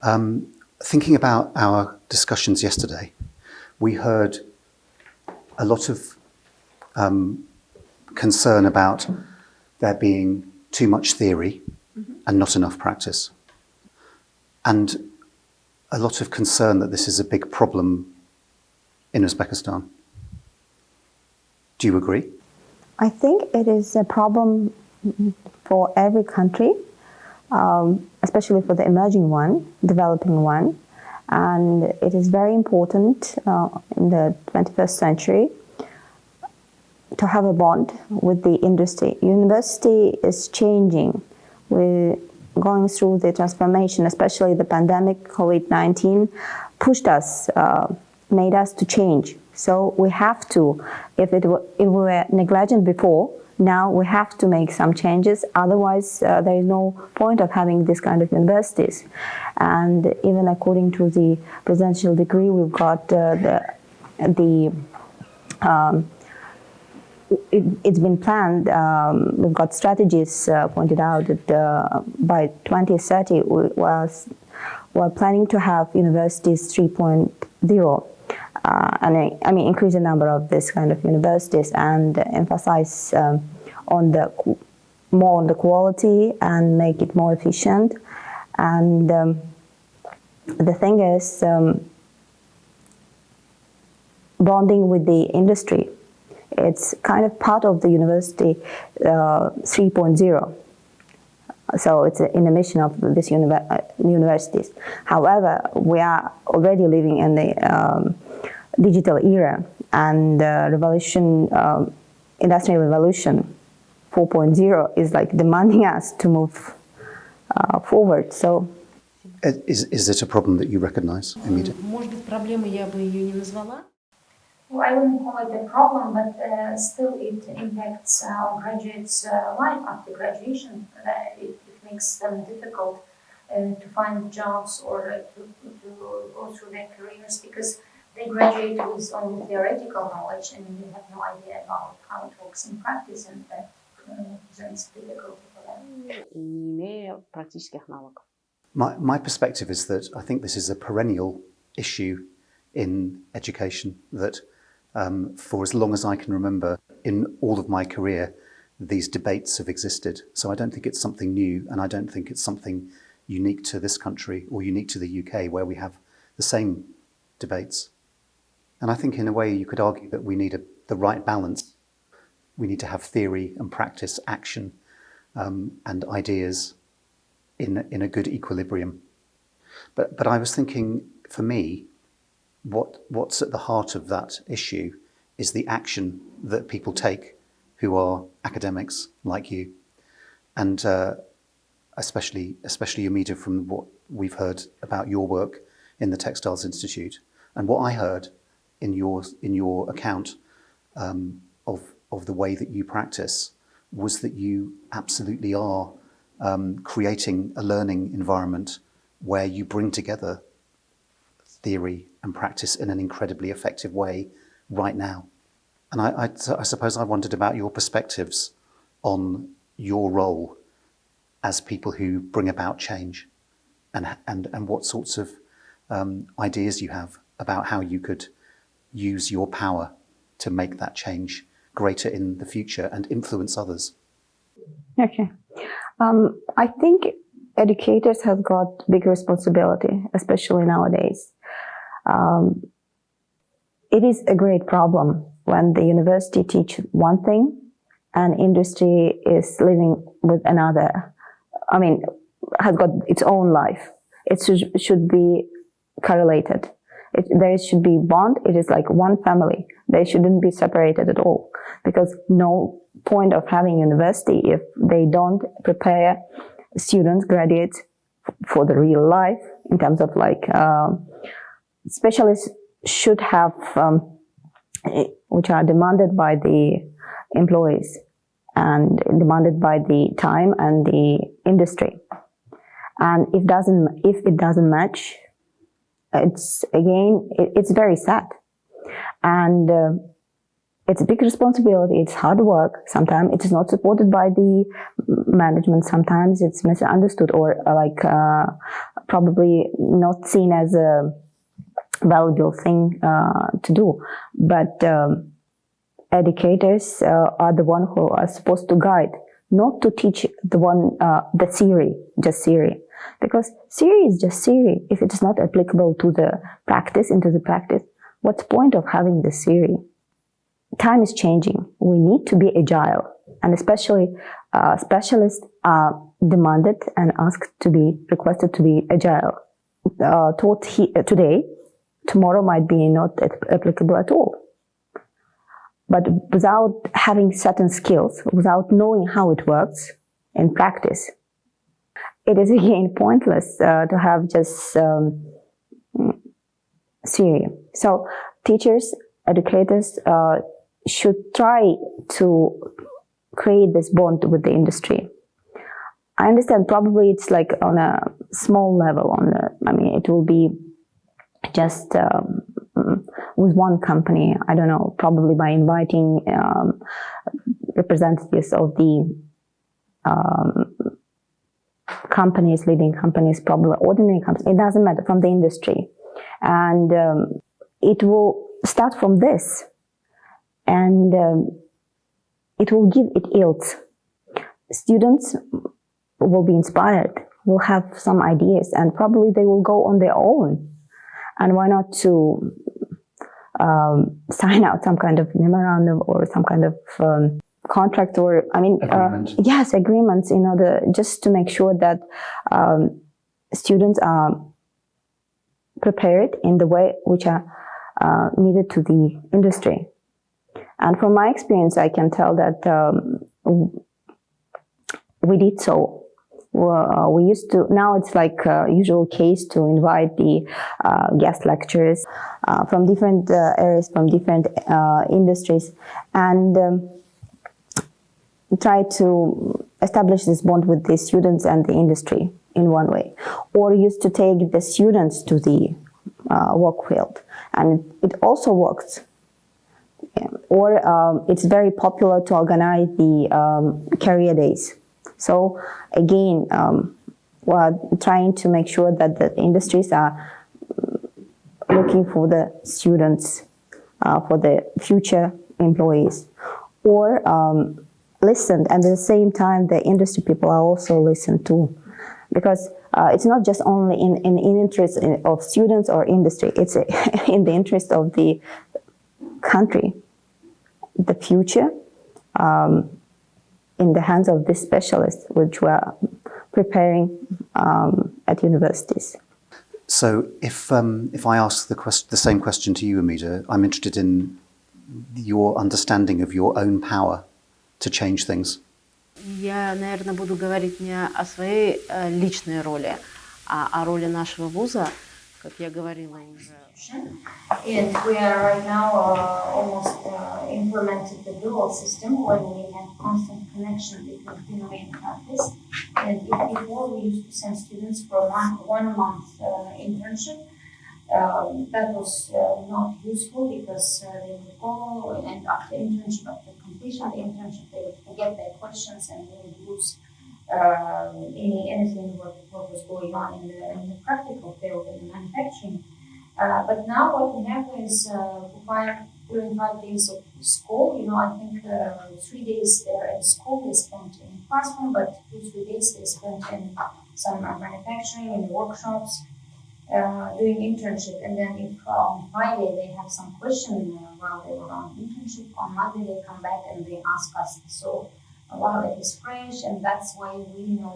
Thinking about our discussions yesterday, we heard a lot of concern about there being too much theory and not enough practice, and a lot of concern that this is a big problem in Uzbekistan. Do you agree? I think it is a problem for every country, especially for the emerging one, developing one. And it is very important in the 21st century to have a bond with the industry. University is changing. We're going through the transformation, especially the pandemic, COVID-19, pushed us, made us to change. So we have to, if we were negligent before, now we have to make some changes. Otherwise, there is no point of having this kind of universities. And even according to the presidential decree, we've got it's been planned. We've got strategies pointed out that by 2030 we're planning to have universities 3.0. And I mean, increase the number of this kind of universities and emphasize more on the quality and make it more efficient. And the thing is, bonding with the industry. It's kind of part of the university 3.0. So it's in the mission of these universities. However, we are already living in the digital era, and revolution, industrial revolution 4.0 is like demanding us to move forward. So, is it a problem that you recognize, Umida? Well, I wouldn't call it a problem, but still it impacts our graduates' life after graduation. It makes them difficult to find jobs or to go through their careers, because they graduate with only theoretical knowledge and they have no idea about how it works in practice, and that presents difficulty for them. My perspective is that I think this is a perennial issue in education, that for as long as I can remember, in all of my career, these debates have existed. So I don't think it's something new, and I don't think it's something unique to this country or unique to the UK, where we have the same debates. And I think in a way you could argue that we need the right balance. We need to have theory and practice, action and ideas in a good equilibrium. But I was thinking, for me, what's at the heart of that issue is the action that people take who are academics like you, and especially Umida, from what we've heard about your work in the Textiles Institute, and what I heard in your account of the way that you practice was that you absolutely are creating a learning environment where you bring together theory and practice in an incredibly effective way right now. And I suppose I wondered about your perspectives on your role as people who bring about change, and what sorts of ideas you have about how you could use your power to make that change greater in the future and influence others. Okay. I think educators have got big responsibility, especially nowadays. It is a great problem when the university teach one thing and industry is living with another. I mean, has got its own life. It should be correlated. There should be bond. It is like one family. They shouldn't be separated at all, because no point of having university if they don't prepare students, graduates for the real life in terms of like specialists should have which are demanded by the employees and demanded by the time and the industry. And if it doesn't match, it's very sad. And it's a big responsibility, it's hard work. Sometimes it is not supported by the management, sometimes it's misunderstood or probably not seen as a valuable thing to do. But educators are the one who are supposed to guide, not to teach the theory, just theory. Because theory is just theory. If it is not applicable to the practice, what's the point of having this theory? Time is changing. We need to be agile. And especially specialists are demanded and requested to be agile. Taught today, tomorrow might be not applicable at all. But without having certain skills, without knowing how it works in practice, it is again pointless to have just theory. So teachers, educators should try to create this bond with the industry. I understand probably it's like on a small level. It will be just with one company. I don't know, probably by inviting representatives of the companies, leading companies, probably ordinary companies. It doesn't matter, from the industry, and it will start from this, and it will give it yields. Students will be inspired, will have some ideas, and probably they will go on their own. And why not to sign out some kind of memorandum or some kind of contract, or agreement. Yes, agreements, in order just to make sure that students are prepared in the way which are needed to the industry. And from my experience, I can tell that we did so. We used to, now it's like a usual case to invite the guest lecturers from different areas, from different industries, and try to establish this bond with the students and the industry in one way. Or used to take the students to the work field, and it also works. Or it's very popular to organize the career days. So again, we're trying to make sure that the industries are looking for the students, for the future employees, or listened, and at the same time the industry people are also listened to, because it's not just only in interest of students or industry, it's in the interest of the country, the future, in the hands of these specialists, which we are preparing at universities. So if I ask the same question to you, Umida, I'm interested in your understanding of your own power to change things. Я, наверное, буду говорить не о своей личной роли, а о роли нашего вуза, как я говорила уже. And we are right now almost implemented the dual system where we have constant connection between theory and practice. And before we used to send students for 1 month internship. That was not useful because they would go, and after completion of the internship, they would forget their questions and they would lose anything what was going on in the practical field in manufacturing. But now what we have is during 5 days of school, I think 3 days there at school they spent in classroom, but 2-3 days they spent in some manufacturing, in workshops, doing internship. And then if on Friday they have some question while they were on internship, on Monday they come back and they ask us. So while it is fresh, and that's why we know,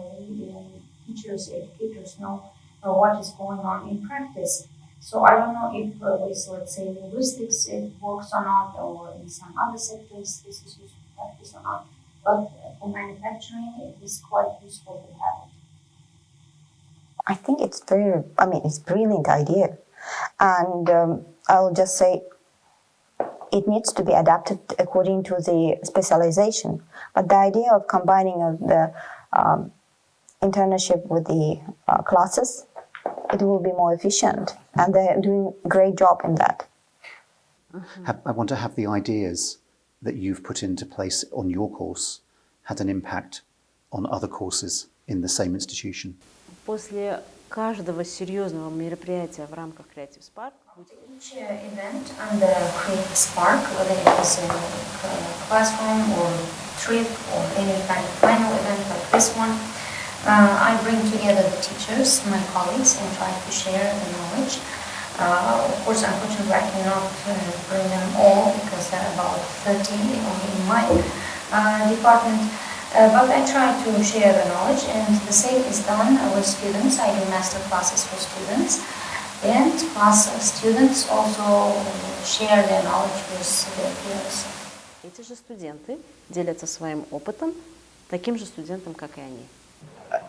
teachers, educators know what is going on in practice. So I don't know if with, let's say, linguistics it works or not, or in some other sectors this is used for practice or not. But for manufacturing, it is quite useful to have it. I think it's it's a brilliant idea. And I'll just say it needs to be adapted according to the specialization. But the idea of combining the internship with the classes, it will be more efficient. And they're doing a great job in that. I wonder, have the ideas that you've put into place on your course had an impact on other courses in the same institution? После каждого серьезного мероприятия в рамках Creative Spark Each event under Creative Spark, whether it is a classroom or trip or any kind of final event like this one, I bring together the teachers, my colleagues, and try to share the knowledge. Of course, unfortunately, I cannot bring them all because there are about 30 only in my department. But I try to share the knowledge, and the same is done with students. I do master classes for students, and plus students also share their knowledge with their peers. Эти же студенты делятся своим опытом таким же студентам, как и они.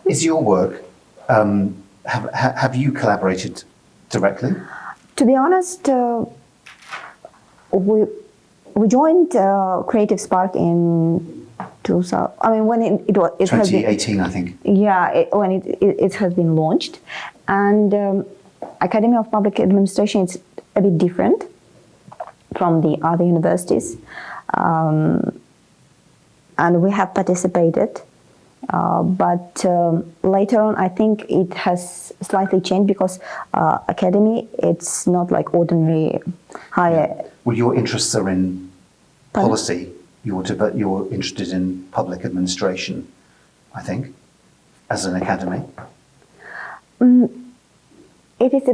Is your work, have you collaborated directly? To be honest, we joined Creative Spark in 2000. I mean, when it has been, 2018, I think. yeah, when it has been launched, and Academy of Public Administration is a bit different from the other universities, and we have participated. But later on, I think it has slightly changed because academy, it's not like ordinary higher. Well, your interests are in Pardon? policy. You're interested in public administration, I think, as an academy. It is,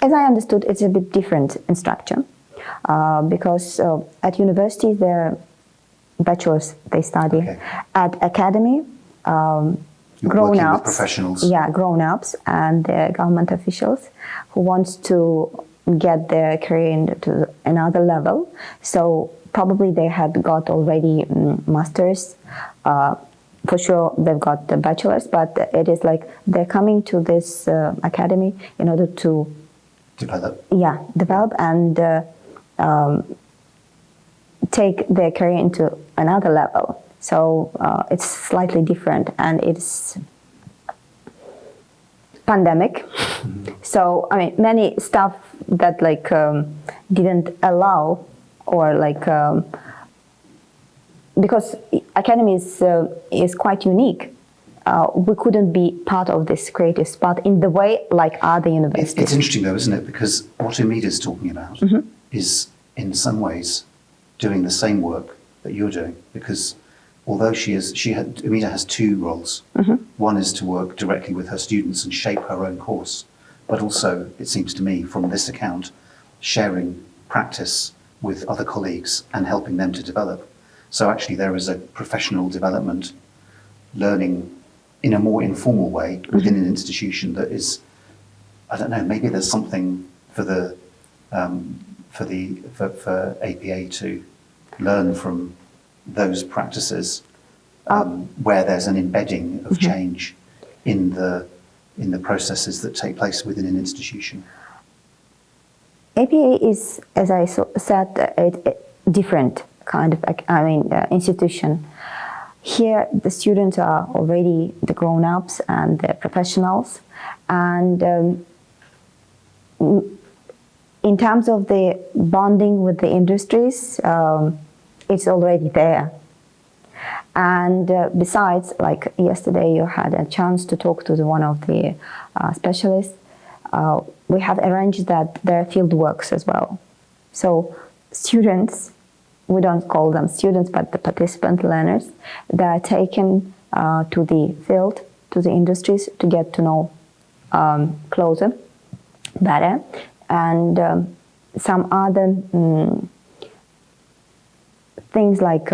as I understood, it's a bit different in structure because at university, the bachelors, they study. Okay. At academy, You're working with grown-ups, professionals. yeah, grown-ups and government officials who wants to get their career into another level. So probably they had got already masters. For sure, they've got the bachelors, but it is like they're coming to this academy in order to develop and take their career into another level. So it's slightly different, and it's pandemic. So I mean, many stuff that like didn't allow, or like because academy is quite unique. We couldn't be part of this creative spot in the way like other universities. It's interesting though, isn't it? Because what Umida is talking about is in some ways doing the same work that you're doing, because although Umida has two roles. One is to work directly with her students and shape her own course, but also, it seems to me, from this account, sharing practice with other colleagues and helping them to develop. So actually there is a professional development, learning in a more informal way within an institution that is, I don't know, maybe there's something for APA to learn from those practices where there's an embedding of change in the processes that take place within an institution. APA is, as I said, a different kind of institution. Here, the students are already the grown-ups and the professionals, and in terms of the bonding with the industries, it's already there. And besides, like yesterday, you had a chance to talk to one of the specialists. We have arranged that there are field works as well. So students, we don't call them students, but the participant learners, they are taken to the field, to the industries to get to know closer, better, and some other things like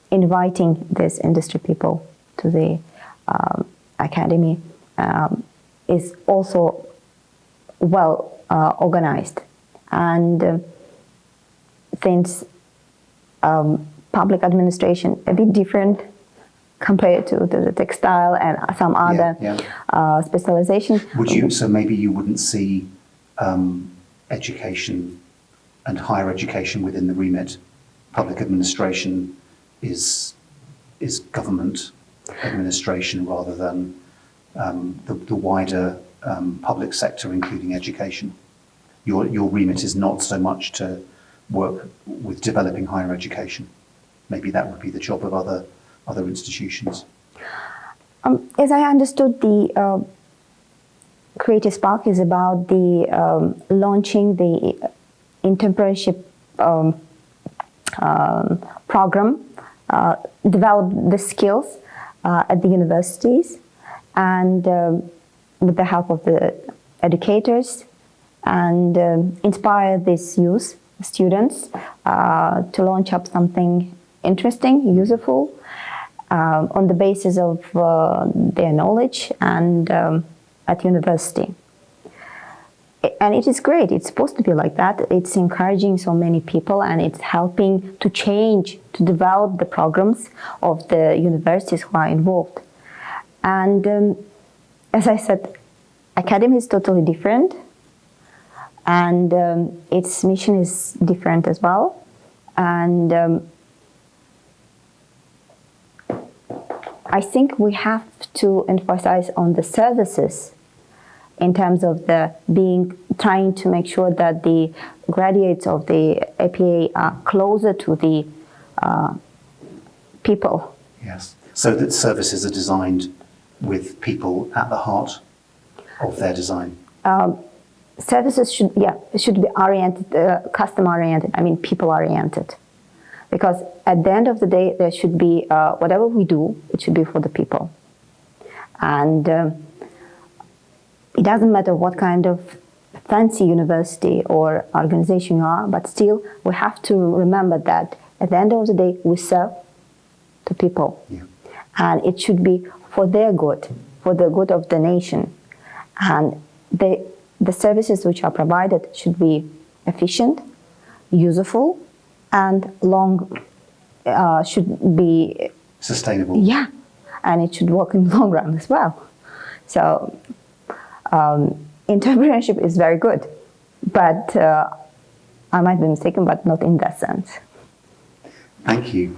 inviting these industry people to the academy is also well organized. And since public administration a bit different compared to the textile and some other specialization. So maybe you wouldn't see education and higher education within the remit. Public administration is government administration rather than the wider public sector, including education. Your remit is not so much to work with developing higher education. Maybe that would be the job of other institutions. As I understood, Creative Spark is about the launching the entrepreneurship program, develop the skills at the universities, and with the help of the educators, and inspire these youth students to launch up something interesting, useful, on the basis of their knowledge and at university. And it is great. It's supposed to be like that. It's encouraging so many people, and it's helping to change, to develop the programs of the universities who are involved. And as I said, academy is totally different, and its mission is different as well. And I think we have to emphasize on the services in terms of trying to make sure that the graduates of the APA are closer to the people. Yes. So that services are designed with people at the heart of their design. Services should be oriented, customer oriented. I mean, people oriented, because at the end of the day, there should be whatever we do, it should be for the people, and it doesn't matter what kind of fancy university or organization you are, but still we have to remember that at the end of the day, we serve the people, and it should be for their good, for the good of the nation, and the services which are provided should be efficient, useful, and should be sustainable. Yeah, and it should work in the long run as well. So entrepreneurship is very good, but I might be mistaken, but not in that sense. Thank you.